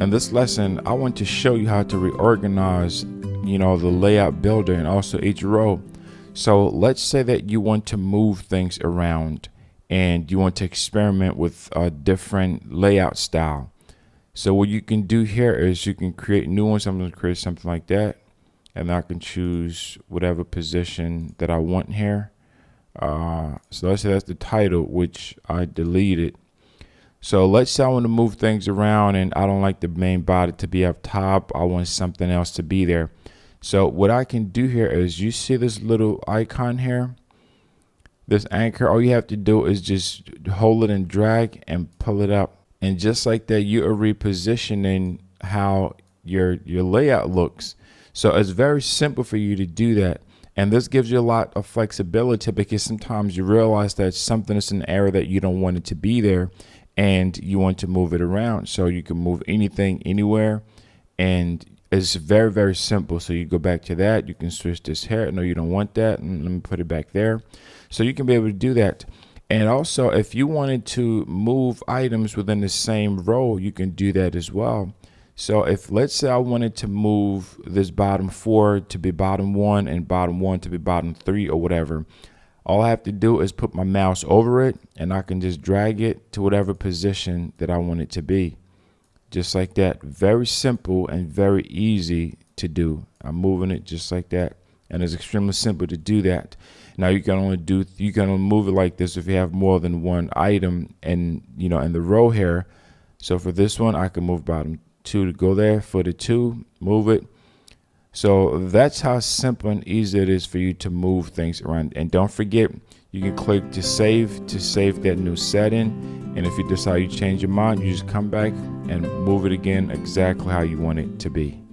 In this lesson, I want to show you how to reorganize, the layout builder and also each row. So let's say that you want to move things around and you want to experiment with a different layout style. So what you can do here is you can create new ones. I'm going to create something like that, and I can choose whatever position that I want here. So let's say that's the title, which I deleted. So let's say I want to move things around and I don't like the main body to be up top. I want something else to be there. So what I can do here is, you see this little icon here, this anchor. All you have to do is just hold it and drag and pull it up. And just like that, you are repositioning how your layout looks. So it's very simple for you to do that. And this gives you a lot of flexibility, because sometimes you realize that something is in an area that you don't want it to be there and you want to move it around. So you can move anything anywhere, and it's very, very simple. So you go back to that, you can switch this here. No, you don't want that, and let me put it back there. So you can be able to do that. And also, if you wanted to move items within the same row, you can do that as well. So if, let's say I wanted to move this bottom 4 to be bottom 1 and bottom 1 to be bottom 3 or whatever, all I have to do is put my mouse over it and I can just drag it to whatever position that I want it to be. Just like that. Very simple and very easy to do. I'm moving it just like that. And it's extremely simple to do that. Now you can only move it like this if you have more than one item in the row here. So for this one, I can move bottom 2 to go there, for the 2, move it. So that's how simple and easy it is for you to move things around. And don't forget, you can click to save that new setting. And if you decide you change your mind, you just come back and move it again exactly how you want it to be.